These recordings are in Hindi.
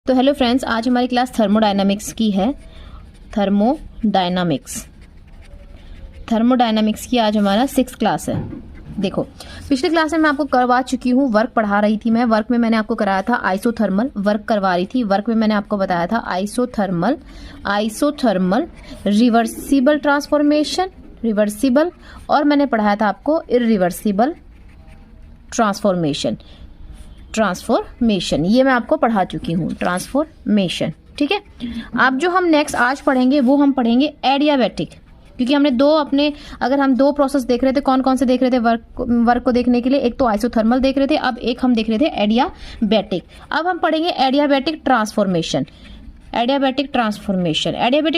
तो हेलो फ्रेंड्स, आज हमारी क्लास थर्मोडायनामिक्स की है। थर्मोडायनामिक्स की आज हमारा 6th क्लास है। देखो, पिछले क्लास में मैं आपको करवा चुकी हूँ, वर्क पढ़ा रही थी मैं। वर्क में मैंने आपको कराया था आइसोथर्मल, वर्क करवा रही थी। वर्क में मैंने आपको बताया था आइसोथर्मल रिवर्सिबल रिवर्सिबल, और मैंने पढ़ाया था आपको इरिवर्सिबल ट्रांसफॉर्मेशन। ये मैं आपको पढ़ा चुकी हूँ, ट्रांसफॉर्मेशन। ठीक है, अब जो हम नेक्स्ट आज पढ़ेंगे वो हम पढ़ेंगे एडियाबैटिक, क्योंकि हमने अगर हम दो प्रोसेस देख रहे थे, कौन कौन से देख रहे थे वर्क को देखने के लिए? एक तो आइसोथर्मल देख रहे थे, अब एक हम देख रहे थे एडियाबैटिक। अब हम पढ़ेंगे एडियाबैटिक ट्रांसफॉर्मेशन। एडियाबैटिक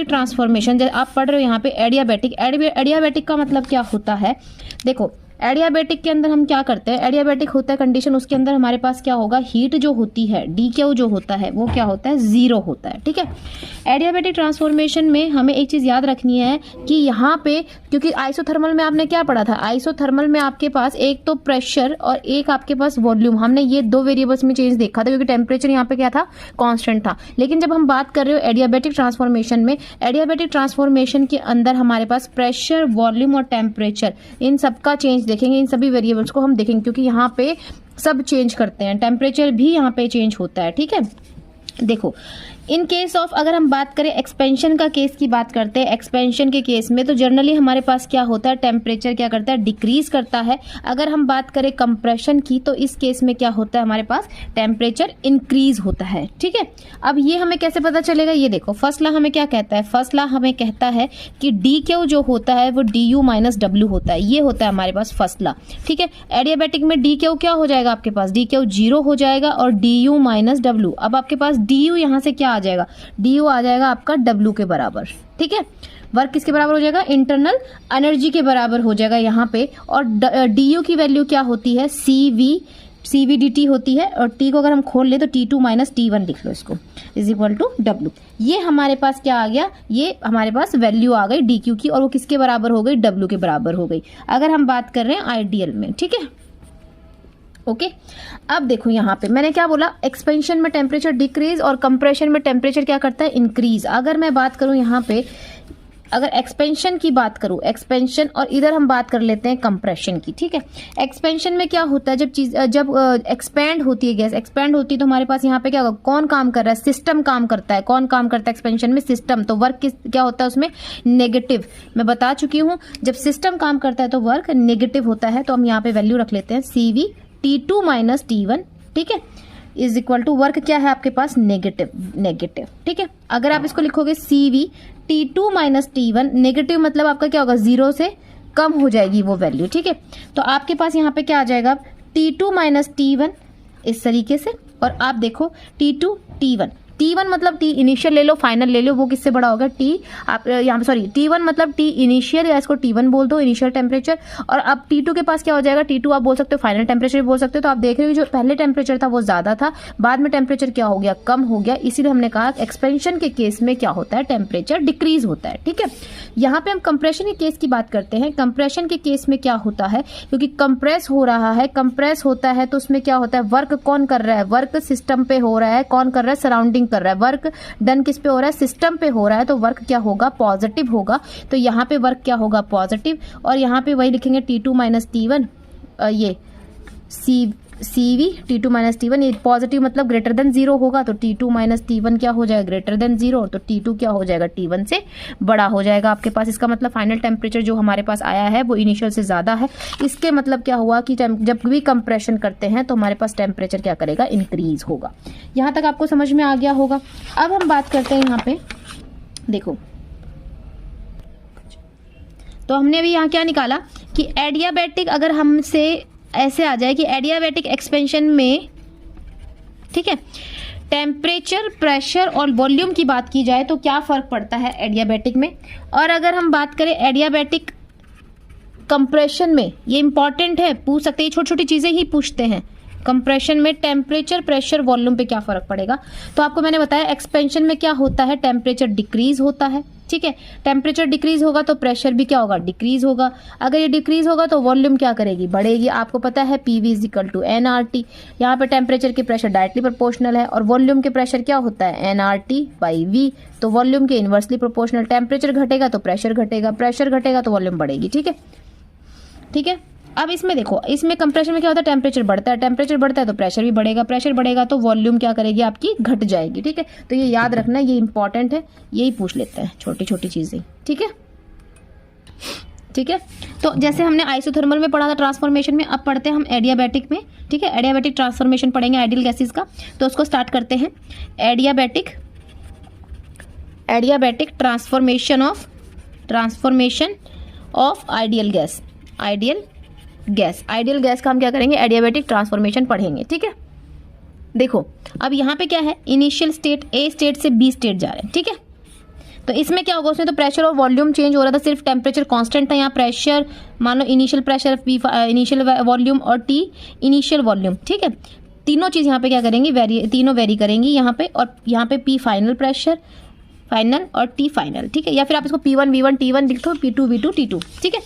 ट्रांसफॉर्मेशन जब आप पढ़ रहे हो यहाँ पे एडियाबैटिक का मतलब क्या होता है? देखो, एडियाबैटिक के अंदर हम क्या करते हैं? एडियाबैटिक होता है कंडीशन, उसके अंदर हमारे पास क्या होगा? हीट जो होती है, डीक्यू जो होता है वो क्या होता है? 0 होता है। ठीक है, एडियाबैटिक ट्रांसफॉर्मेशन में हमें एक चीज याद रखनी है कि यहाँ पे, क्योंकि आइसोथर्मल में आपने क्या पढ़ा था? आइसोथर्मल में आपके पास एक तो प्रेशर और एक आपके पास वॉल्यूम, हमने ये दो वेरिएबल्स में चेंज देखा था, क्योंकि टेम्परेचर यहाँ पे क्या था? कांस्टेंट था। लेकिन जब हम बात कर रहे हो एडियाबैटिक ट्रांसफॉर्मेशन में, एडियाबैटिक ट्रांसफॉर्मेशन के अंदर हमारे पास प्रेशर, वॉल्यूम और टेम्परेचर, इन सबका चेंज देखेंगे, इन सभी वेरिएबल्स को हम देखेंगे, क्योंकि यहाँ पे सब चेंज करते हैं, टेम्परेचर भी यहाँ पे चेंज होता है। ठीक है, देखो, इन केस ऑफ अगर हम बात करें एक्सपेंशन का केस की बात करते हैं, एक्सपेंशन के केस में तो जनरली हमारे पास क्या होता है? टेम्परेचर क्या करता है? डिक्रीज करता है। अगर हम बात करें कंप्रेशन की तो इस केस में क्या होता है? हमारे पास टेम्परेचर इंक्रीज होता है। ठीक है, अब ये हमें कैसे पता चलेगा? ये देखो, फर्स्ट लॉ हमें क्या कहता है? फर्स्ट लॉ हमें कहता है कि डी क्यू जो होता है वो डी यू माइनस डब्ल्यू होता है। ये होता है हमारे पास फर्स्ट लॉ। ठीक है, एडियाबैटिक में डी क्यू क्या हो जाएगा? आपके पास डी क्यू 0 हो जाएगा और डी यू माइनस डब्ल्यू। अब आपके पास डी यू यहाँ से क्या आ जाएगा? डी यू आ जाएगा आपका डब्ल्यू के बराबर। ठीक है, वर्क किसके बराबर हो जाएगा? इंटरनल एनर्जी के बराबर हो जाएगा यहाँ पे। और डी यू की वैल्यू क्या होती है? CV dt होती है, और टी को अगर हम खोल ले तो T2 माइनस T1 लिख लो इसको, इज इक्वल टू डब्ल्यू। ये हमारे पास क्या आ गया? ये हमारे पास वैल्यू आ गई DQ की, और वो किसके बराबर हो गई? W के बराबर हो गई, अगर हम बात कर रहे हैं आइडियल में। ठीक है, ओके। अब देखो यहाँ पे मैंने क्या बोला? एक्सपेंशन में टेम्परेचर डिक्रीज और कंप्रेशन में टेम्परेचर क्या करता है? इंक्रीज। अगर मैं बात करूं यहाँ पे, अगर एक्सपेंशन की बात करूं, एक्सपेंशन, और इधर हम बात कर लेते हैं कंप्रेशन की। ठीक है, एक्सपेंशन में क्या होता है? जब एक्सपेंड होती है गैस, एक्सपेंड होती है तो हमारे पास यहाँ पे क्या होगा? कौन काम कर रहा है? सिस्टम काम करता है। कौन काम करता है एक्सपेंशन में? सिस्टम। तो वर्क क्या होता है उसमें? नेगेटिव। मैं बता चुकी हूँ, जब सिस्टम काम करता है तो वर्क नेगेटिव होता है। तो हम यहाँ पे वैल्यू रख लेते हैं CV T2 माइनस T1। ठीक है, इज इक्वल टू वर्क क्या है आपके पास? नेगेटिव। ठीक है, अगर आप इसको लिखोगे CV T2 minus T1, negative मतलब आपका क्या होगा? 0 से कम हो जाएगी वो वैल्यू। ठीक है, तो आपके पास यहाँ पे क्या आ जाएगा? T2 माइनस T1 इस तरीके से, और आप देखो T2 T1 मतलब T इनिशियल ले लो, फाइनल ले लो, वो किससे बड़ा होगा? T आप यहाँ पे सॉरी T1 मतलब T इनिशियल, या इसको T1 बोल दो, इनिशियल टेम्परेचर। और अब T2 के पास क्या हो जाएगा? T2 आप बोल सकते हो फाइनल टेम्परेचर बोल सकते हो। तो आप देख रहे हो जो पहले टेम्परेचर था वो ज्यादा था, बाद में टेम्परेचर क्या हो गया? कम हो गया। इसीलिए हमने कहा एक्सपेंशन के केस में क्या होता है? टेम्परेचर डिक्रीज होता है। ठीक है, यहाँ पे हम कंप्रेशन के केस की बात करते हैं। कंप्रेशन के केस में क्या होता है? क्योंकि कंप्रेस हो रहा है, कंप्रेस होता है तो उसमें क्या होता है? वर्क कौन कर रहा है? वर्क सिस्टम पे हो रहा है। कौन कर रहा है? सराउंडिंग कर रहा है। वर्क डन किस पे हो रहा है? सिस्टम पे हो रहा है, तो वर्क क्या होगा? पॉजिटिव होगा। तो यहाँ पे वर्क क्या होगा? पॉजिटिव। और यहाँ पे वही लिखेंगे T2 माइनस T1, ये CV T2 माइनस T1, ये पॉजिटिव मतलब ग्रेटर देन 0 होगा, तो T2 माइनस T1 क्या हो जाएगा? ग्रेटर देन 0, तो T2 क्या हो जाएगा? T1 से बड़ा हो जाएगा आपके पास। इसका मतलब फाइनल टेम्परेचर जो हमारे पास आया है वो इनिशियल से ज्यादा है। इसके मतलब क्या हुआ कि जब भी कंप्रेशन करते हैं तो हमारे पास टेम्परेचर क्या करेगा? इंक्रीज होगा। यहाँ तक आपको समझ में आ गया होगा। अब हम बात करते हैं यहाँ पे, देखो, तो हमने अभी यहाँ क्या निकाला कि एडियाबैटिक, अगर हमसे ऐसे आ जाए कि एडियाबैटिक एक्सपेंशन में, ठीक है, टेम्परेचर, प्रेशर और वॉल्यूम की बात की जाए तो क्या फर्क पड़ता है एडियाबैटिक में? और अगर हम बात करें एडियाबैटिक कंप्रेशन में, ये इंपॉर्टेंट है, पूछ सकते हैं, छोटी छोटी चीजें ही पूछते हैं। कंप्रेशन में टेम्परेचर, प्रेशर, वॉल्यूम पे क्या फर्क पड़ेगा। तो आपको मैंने बताया एक्सपेंशन में क्या होता है, टेम्परेचर डिक्रीज होता है, ठीक है। टेम्परेचर डिक्रीज होगा तो प्रेशर भी क्या होगा, डिक्रीज होगा। अगर ये डिक्रीज होगा तो वॉल्यूम क्या करेगी, बढ़ेगी। आपको पता है PV is equal to nRT। यहाँ पे टेम्परेचर की प्रेशर डायरेक्टली प्रोपोर्शनल है और वॉल्यूम के प्रेशर क्या होता है, nRT बाई V। तो वॉल्यूम के इनवर्सली प्रोपोर्शनल। टेम्परेचर घटेगा तो प्रेशर घटेगा, प्रेशर घटेगा तो वॉल्यूम बढ़ेगी, ठीक है, ठीक है। अब इसमें देखो, इसमें कंप्रेशन में क्या होता है, टेम्परेचर बढ़ता है, टेम्परेचर बढ़ता है तो प्रेशर भी बढ़ेगा, प्रेशर बढ़ेगा तो वॉल्यूम क्या करेगी, आपकी घट जाएगी, ठीक है। तो ये याद रखना, ये इंपॉर्टेंट है, यही पूछ लेते हैं छोटी छोटी चीजें, ठीक है, ठीक है। तो जैसे हमने आइसोथर्मल में पढ़ा था ट्रांसफॉर्मेशन में, अब पढ़ते हैं हम एडियाबैटिक में, ठीक है। एडियाबैटिक ट्रांसफॉर्मेशन पढ़ेंगे आइडियल गैसेस का। तो उसको स्टार्ट करते हैं। Adiabatic transformation of ideal gas. Ideal gas का हम क्या करेंगे, एडियाबैटिक ट्रांसफॉर्मेशन पढ़ेंगे, ठीक है। देखो अब यहाँ पे क्या है, इनिशियल स्टेट, ए स्टेट से बी स्टेट जा रहे हैं, ठीक है। तो इसमें क्या होगा, उसमें तो प्रेशर और वॉल्यूम चेंज हो रहा था, सिर्फ टेम्परेचर कांस्टेंट था। यहाँ प्रेशर मान लो initial pressure, P initial volume और टी इनिशियल वॉल्यूम, ठीक है। तीनों चीज यहाँ पे क्या करेंगी, तीनों वेरी करेंगी यहाँ पे, और यहाँ पे पी फाइनल प्रेशर फाइनल और टी फाइनल, ठीक है। या फिर आप इसको P1 V1 T1 लिख दो, P2 V2 T2, ठीक है।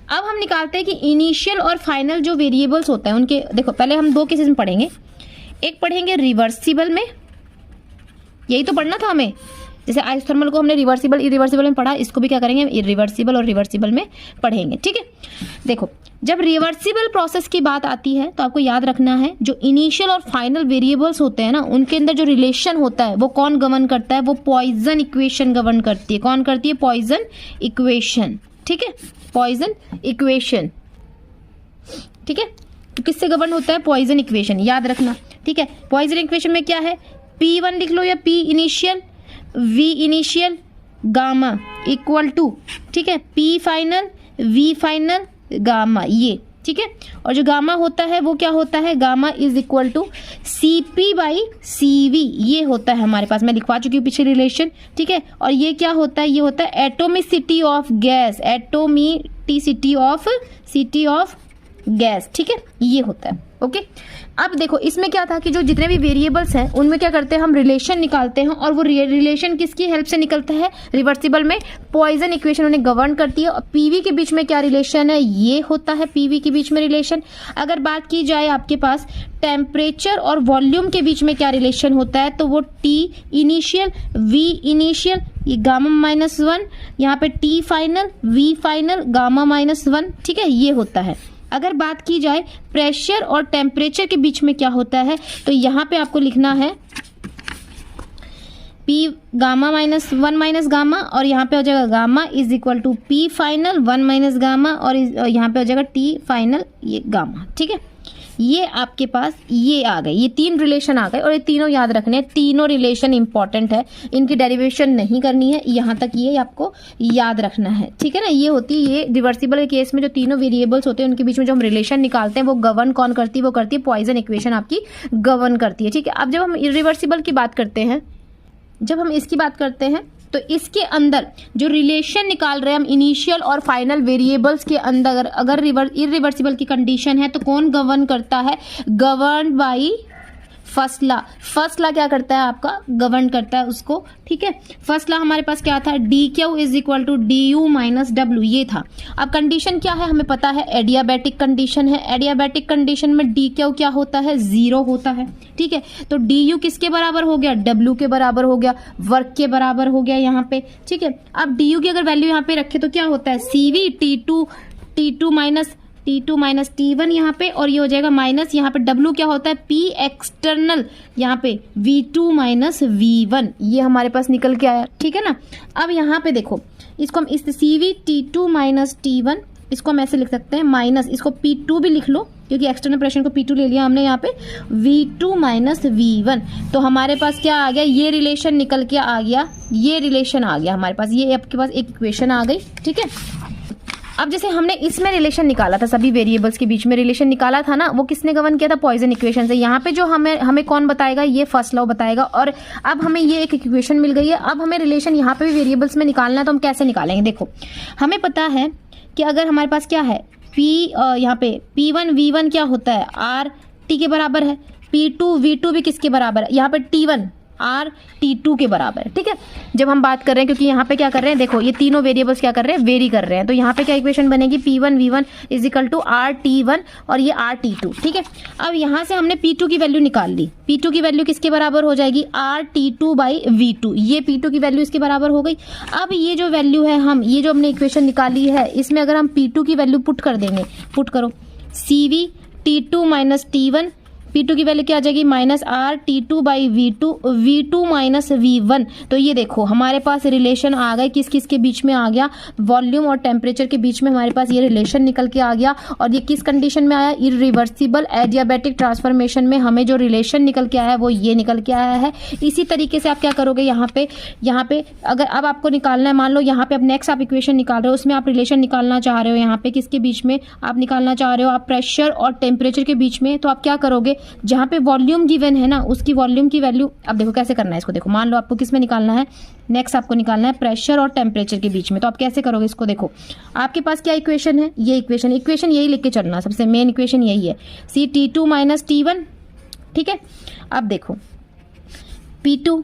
अब हम निकालते हैं कि इनिशियल और फाइनल जो वेरिएबल्स होते हैं उनके, देखो पहले हम दो केसेस में पढ़ेंगे। एक पढ़ेंगे रिवर्सिबल में, यही तो पढ़ना था हमें, जैसे आइसोथर्मल को हमने रिवर्सिबल इरिवर्सिबल में पढ़ा, इसको भी क्या करेंगे, इरिवर्सिबल और रिवर्सिबल में पढ़ेंगे, ठीक है। देखो जब रिवर्सिबल प्रोसेस की बात आती है तो आपको याद रखना है, जो इनिशियल और फाइनल वेरिएबल्स होते हैं ना, उनके अंदर जो रिलेशन होता है वो कौन गवर्न करता है, वो पॉइजन इक्वेशन गवर्न करती है। कौन करती है, पॉइजन इक्वेशन, ठीक है, पॉइजन इक्वेशन, ठीक है। तो किससे गवर्न होता है, पॉइजन इक्वेशन, याद रखना, ठीक है। पॉइजन इक्वेशन में क्या है, P1 लिख लो या P initial, V initial, gamma equal to, ठीक है, P final, V final, gamma, ये, ठीक है। और जो गामा होता है वो क्या होता है, gamma is equal to CP by CV, ये होता है हमारे पास, मैं लिखवा चुकी हूँ पीछे रिलेशन, ठीक है। और ये क्या होता है, ये होता है atomicity of gas, atomicity of gas, ठीक है, ये होता है, ओके। अब देखो इसमें क्या था कि जो जितने भी वेरिएबल्स हैं उनमें क्या करते हैं, हम रिलेशन निकालते हैं, और वो रिलेशन किसकी हेल्प से निकलता है, रिवर्सिबल में पॉइजन इक्वेशन उन्हें गवर्न करती है। और पीवी के बीच में क्या रिलेशन है, ये होता है पीवी के बीच में रिलेशन। अगर बात की जाए आपके पास टेम्परेचर और वॉल्यूम के बीच में क्या रिलेशन होता है, तो वो T इनिशियल, V इनिशियल, ये गामा -1, यहाँ पे T final, V final, gamma -1, ठीक है, ये होता है। अगर बात की जाए प्रेशर और टेम्परेचर के बीच में क्या होता है, तो यहाँ पे आपको लिखना है P गामा -1 माइनस गामा, और यहाँ पे हो जाएगा gamma is equal to P final 1 minus gamma, और यहाँ पे हो जाएगा T फाइनल, ये गामा, ठीक है। ये आपके पास ये आ गए, ये तीन रिलेशन आ गए, और ये तीनों याद रखने हैं, तीनों रिलेशन इंपॉर्टेंट है, इनकी डेरिवेशन नहीं करनी है, यहाँ तक ये आपको याद रखना है, ठीक है ना। ये होती है, ये रिवर्सिबल के केस में जो तीनों वेरिएबल्स होते हैं उनके बीच में जो हम रिलेशन निकालते हैं वो गवर्न कौन करती है, वो करती है पॉइजन इक्वेशन आपकी गवर्न करती है, ठीक है। अब जब हम इरिवर्सिबल की बात करते हैं, जब हम इसकी बात करते हैं तो इसके अंदर जो रिलेशन निकाल रहे हैं हम इनिशियल और फाइनल वेरिएबल्स के अंदर, अगर इरिवर्सिबल की कंडीशन है तो कौन गवर्न करता है, govern by first law. First law क्या करता है आपका, गवर्न करता है उसको, ठीक है। फर्स्ट लॉ हमारे पास क्या था, DQ is equal to DU minus W, ये था। अब कंडीशन क्या है हमें पता है, एडियाबैटिक कंडीशन है। एडियाबैटिक कंडीशन में DQ क्या होता है, 0 होता है, ठीक है। तो DU किसके बराबर हो गया, W के बराबर हो गया, वर्क के बराबर हो गया यहाँ पे, ठीक है। अब DU की अगर वैल्यू यहाँ पे रखे तो क्या होता है, CV T2 माइनस T1 यहाँ पे, और ये हो जाएगा माइनस, यहाँ पे W क्या होता है, P एक्सटर्नल, यहाँ पे V2 माइनस V1, ये हमारे पास निकल के आया, ठीक है ना। अब यहाँ पे देखो, इसको हम इस CV T2 माइनस T1, इसको हम ऐसे लिख सकते हैं, माइनस इसको P2 भी लिख लो, क्योंकि एक्सटर्नल प्रेशर को P2 ले लिया हमने यहाँ पे, V2 माइनस V1। तो हमारे पास क्या आ गया, ये रिलेशन निकल के आ गया, ये रिलेशन आ गया हमारे पास, ये आपके पास एक इक्वेशन आ गई, ठीक है। अब जैसे हमने इसमें रिलेशन निकाला था, सभी वेरिएबल्स के बीच में रिलेशन निकाला था ना, वो किसने गवर्न किया था, पॉइजन इक्वेशन से। यहाँ पे जो हमें कौन बताएगा, ये फर्स्ट लॉ बताएगा, और अब हमें ये एक इक्वेशन मिल गई है। अब हमें रिलेशन यहाँ पे भी वेरिएबल्स में निकालना है, तो हम कैसे निकालेंगे, देखो हमें पता है कि अगर हमारे पास क्या है, यहाँ पे P1 V1 क्या होता है, R टी के बराबर है, P2 V2 भी किसके बराबर है, यहाँ पे T1 R T2 के बराबर है। ठीक है, जब हम बात कर रहे हैं, क्योंकि यहाँ पे क्या कर रहे हैं, देखो ये तीनों वेरिएबल्स क्या कर रहे हैं, वेरी कर रहे हैं, तो यहाँ पे क्या इक्वेशन बनेगी, P1 V1 is equal to R T1 और ये R T2। ठीक है, अब यहाँ से हमने P2 की वैल्यू निकाल ली, P2 की वैल्यू किसके बराबर हो जाएगी, R T2 बाई V2, ये P2 की वैल्यू इसके बराबर हो गई। अब ये जो वैल्यू है, हम ये जो हमने इक्वेशन निकाली है, इसमें अगर हम P2 की वैल्यू पुट कर देंगे, पुट करो CV T2 minus T1, P2 की वैल्यू क्या आ जाएगी, minus R T2 by V2 minus V1। तो ये देखो हमारे पास रिलेशन आ गए, किस किस के बीच में आ गया, वॉल्यूम और टेम्परेचर के बीच में हमारे पास ये रिलेशन निकल के आ गया। और ये किस कंडीशन में आया, इरिवर्सिबल एडियाबैटिक ट्रांसफॉर्मेशन में हमें जो रिलेशन निकल के आया है वो ये निकल के आया है। इसी तरीके से आप क्या करोगे, यहाँ पे अगर अब आपको निकालना है, मान लो यहाँ पे अब नेक्स्ट आप इक्वेशन निकाल रहे हो, उसमें आप रिलेशन निकालना चाह रहे हो, यहाँ पे किसके बीच में आप निकालना चाह रहे हो, आप प्रेशर और टेम्परेचर के बीच में। तो आप क्या करोगे, जहां पे वॉल्यूम गिवन है ना, उसकी वॉल्यूम की वैल्यू, अब देखो कैसे करना है इसको, देखो मान लो आपको किस में निकालना है, नेक्स्ट आपको निकालना है प्रेशर और टेम्परेचर के बीच में। तो आप कैसे करोगे इसको, देखो आपके पास क्या इक्वेशन है, ये इक्वेशन यही लिख के चलना, सबसे मेन इक्वेशन यही है, C T2 माइनस T1। ठीक है, अब देखो P2,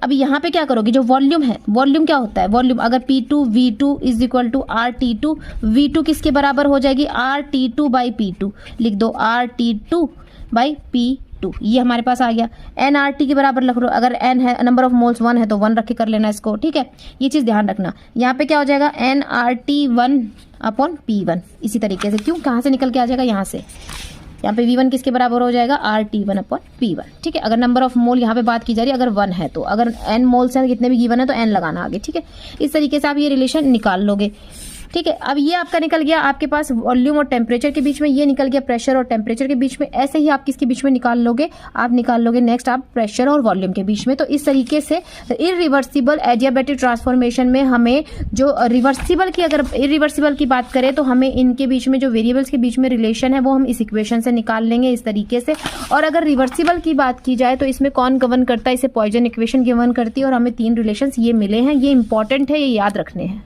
अब यहाँ पे क्या करोगे, जो वॉल्यूम है, वॉल्यूम क्या होता है, वॉल्यूम अगर P2 V2 is equal to R T2, V2 किसके बराबर हो जाएगी, R T2 बाई P2, लिख दो R T2 बाई P2, ये हमारे पास आ गया। nRT के बराबर रख लो, अगर n है, नंबर ऑफ मोल्स 1 है तो 1 रख के कर लेना इसको। ठीक है, ये चीज़ ध्यान रखना, यहाँ पे क्या हो जाएगा, nRT 1 अपॉन P1, इसी तरीके से, क्यों, कहाँ से निकल के आ जाएगा, यहाँ से, यहाँ पे V1 किसके बराबर हो जाएगा, RT1 अपॉन P1। ठीक है, अगर नंबर ऑफ मोल यहाँ पे बात की जा रही है, अगर 1 है तो, अगर n मोल्स हैं, कितने भी गिवन है तो n लगाना आगे। ठीक है, इस तरीके से आप ये रिलेशन निकाल लोगे। ठीक है, अब ये आपका निकल गया, आपके पास वॉल्यूम और टेम्परेचर के बीच में, ये निकल गया प्रेशर और टेम्परेचर के बीच में। ऐसे ही आप किसके बीच में निकाल लोगे, आप निकाल लोगे नेक्स्ट आप प्रेशर और वॉल्यूम के बीच में। तो इस तरीके से इरिवर्सिबल एडियाबैटिक ट्रांसफॉर्मेशन में हमें जो रिवर्सिबल की, अगर इरिवर्सिबल की बात करें तो हमें इनके बीच में जो वेरिएबल्स के बीच में रिलेशन है वो हम इस इक्वेशन से निकाल लेंगे इस तरीके से। और अगर रिवर्सिबल की बात की जाए तो इसमें कौन गवर्न करता है, इसे पॉइजन इक्वेशन गवर्न करती है, और हमें 3 रिलेशंस ये मिले हैं, ये इंपॉर्टेंट है, ये याद रखने हैं।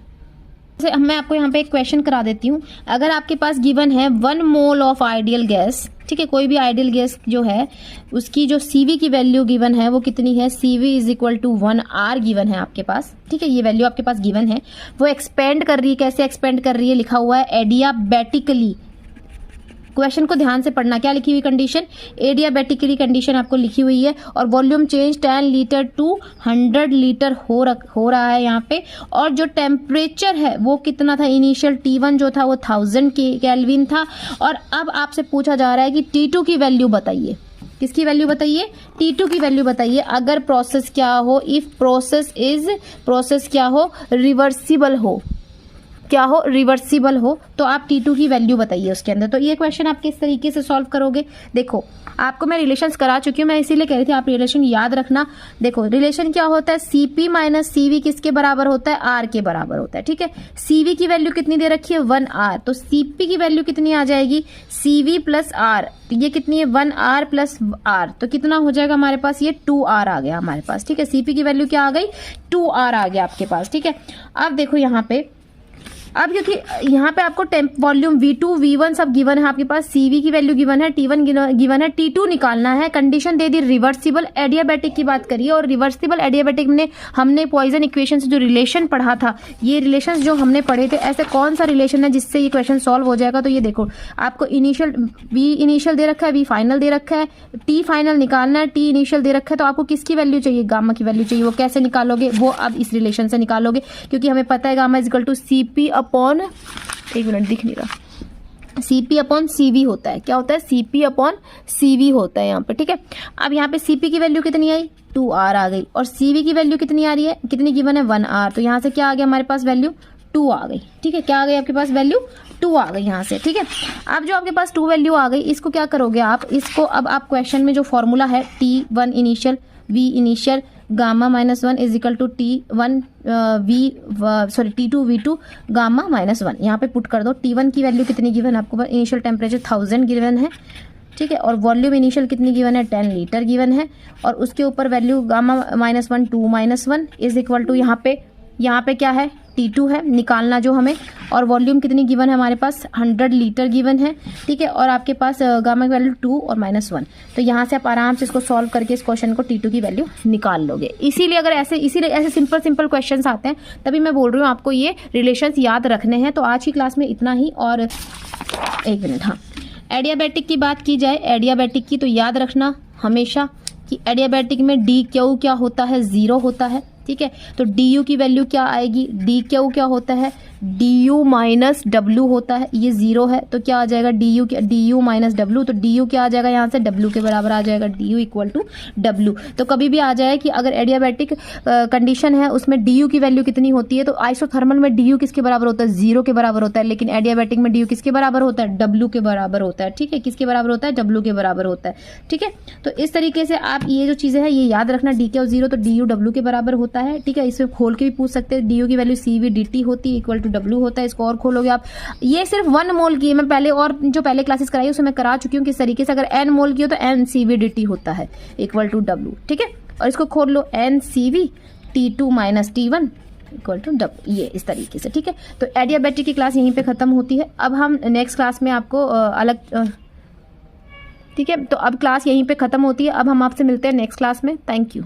जैसे मैं आपको यहाँ पे एक क्वेश्चन करा देती हूँ, अगर आपके पास गिवन है 1 मोल ऑफ आइडियल गैस, ठीक है, कोई भी आइडियल गैस जो है उसकी जो CV की वैल्यू गिवन है वो कितनी है, CV is equal to 1 R given है आपके पास। ठीक है, ये वैल्यू आपके पास गिवन है, वो एक्सपेंड कर रही है, कैसे एक्सपेंड कर रही है, लिखा हुआ है एडियाबैटिकली। क्वेश्चन को ध्यान से पढ़ना, क्या लिखी हुई कंडीशन, एडियाबैटिकली कंडीशन आपको लिखी हुई है, और volume change 10 litre to 100 litre हो रहा है यहाँ पे। और जो टेम्परेचर है वो कितना था, इनिशियल T1 जो था वो 1000 केल्विन था। और अब आपसे पूछा जा रहा है कि T2 की वैल्यू बताइए, किसकी वैल्यू बताइए, T2 की वैल्यू बताइए। अगर प्रोसेस क्या हो, इफ प्रोसेस क्या हो, रिवर्सिबल हो, क्या हो, रिवर्सिबल हो, तो आप T2 की वैल्यू बताइए उसके अंदर। तो ये क्वेश्चन आप किस तरीके से सॉल्व करोगे, देखो आपको मैं रिलेशंस करा चुकी हूँ, मैं इसीलिए कह रही थी आप रिलेशन याद रखना। देखो रिलेशन क्या होता है, CP माइनस CV किसके बराबर होता है, R के बराबर होता है। ठीक है, CV की वैल्यू कितनी दे रखी है, 1 R, तो CP की वैल्यू कितनी आ जाएगी, CV प्लस R, तो ये कितनी है, 1 R प्लस R, तो कितना हो जाएगा हमारे पास, ये 2 R आ गया हमारे पास। ठीक है, CP की वैल्यू क्या आ गई, 2 R आ गया आपके पास। ठीक है, अब देखो यहाँ पे, अब क्योंकि यहाँ पे आपको टेम्प वॉल्यूम V2 V1 सब गिवन है आपके पास, CV की वैल्यू गिवन है, T1 गिवन है, T2 निकालना है। कंडीशन दे दी, रिवर्सिबल एडियाबैटिक की बात करिए, और रिवर्सिबल एडियाबैटिक में हमने पॉइजन इक्वेशन से जो रिलेशन पढ़ा था, ये रिलेशन जो हमने पढ़े थे, ऐसे कौन सा रिलेशन है जिससे ये क्वेश्चन सॉल्व हो जाएगा। तो ये देखो आपको इनिशियल V इनिशियल दे रखा है, V फाइनल दे रखा है, T फाइनल निकालना है, T इनिशियल दे रखा है, तो आपको किसकी वैल्यू चाहिए, गामा की वैल्यू चाहिए। वो कैसे निकालोगे, वो अब इस रिलेशन से निकालोगे, क्योंकि हमें पता है gamma is equal to CP upon, एक मिनट दिख नहीं रहा, CP अपॉन CV होता है। क्या होता है, CP अपॉन CV होता है यहाँ पे। ठीक है, अब यहाँ पे CP की वैल्यू कितनी आई, 2 R आ गई, और CV की वैल्यू कितनी आ रही है, कितनी गिवन है, 1 R, तो यहाँ से क्या आ गया हमारे पास, वैल्यू 2 आ गई। ठीक है, क्या आ गई आपके पास, वैल्यू 2 आ गई यहाँ से। ठीक है, अब जो आपके पास 2 वैल्यू आ गई, इसको क्या करोगे आप, इसको अब आप क्वेश्चन में जो फॉर्मूला है T1 initial V initial gamma minus 1 is equal to T1 T2 V2 gamma minus 1, यहाँ पे पुट कर दो। T1 की वैल्यू कितनी गिवन है आपको, इनिशियल टेम्परेचर 1000 गिवन है। ठीक है, और वॉल्यूम इनिशियल कितनी गिवन है, 10 लीटर गिवन है, और उसके ऊपर value gamma minus 1 2 minus 1 is equal to यहाँ पे क्या है T2 है निकालना जो हमें, और वॉल्यूम कितनी गिवन है हमारे पास 100 लीटर गिवन है, ठीक है। और आपके पास गामा की वैल्यू 2 और -1, तो यहाँ से आप आराम से इसको सॉल्व करके इस क्वेश्चन को T2 की वैल्यू निकाल लोगे। इसीलिए ऐसे सिंपल क्वेश्चंस आते हैं, तभी मैं बोल रही हूँ आपको ये रिलेशंस याद रखने हैं। तो आज की क्लास में इतना ही। और एक मिनट, हाँ, एडियाबैटिक की बात की जाए, एडियाबैटिक की, तो याद रखना हमेशा कि एडियाबैटिक में डी क्यू क्या होता है, 0 होता है, ठीक है। तो डी यू की वैल्यू क्या आएगी, डी क्यू क्या होता है, डी यू माइनस डब्ल्यू होता है, ये 0 है, तो क्या आ जाएगा डी यू माइनस डब्ल्यू, तो डी यू क्या आ जाएगा यहाँ से, डब्ल्यू के बराबर आ जाएगा, D U equal to W. तो कभी भी आ जाए कि अगर एडियाबैटिक कंडीशन है उसमें डी यू की वैल्यू कितनी होती है, तो आइसोथर्मल में डी यू किसके बराबर होता है, 0 के बराबर होता है, लेकिन एडियाबैटिक में डी यू किसके बराबर होता है, डब्ल्यू के बराबर होता है, ठीक है। किसके बराबर होता है, डब्ल्यू के बराबर होता है, ठीक है। तो इस तरीके से आप ये जो चीजें हैं ये याद रखना, डी क्यू 0 तो डी यू डब्ल्यू के बराबर होता है, ठीक है। इसमें खोल के भी पूछ सकते हैं, डी यू की वैल्यू CV dt होती है इक्वल टू डब्ल्यू होता है, इसको और खोलोगे आप। ये सिर्फ 1 मोल की है, मैं पहले और जो पहले क्लासेस कराई उसमें मैं करा चुकी हूँ किस तरीके से, अगर n मोल की हो तो n CV dt होता है इक्वल टू डब्ल्यू, ठीक है। और इसको खोल लो, n CV T2 minus T1 equal to W, ये इस तरीके से, ठीक है। तो एडियाबैटिक की क्लास यहीं पे खत्म होती है। अब हम नेक्स्ट क्लास में आपको अलग, ठीक है, तो अब क्लास यहीं पे खत्म होती है। अब हम आपसे मिलते हैं नेक्स्ट क्लास में। Thank you.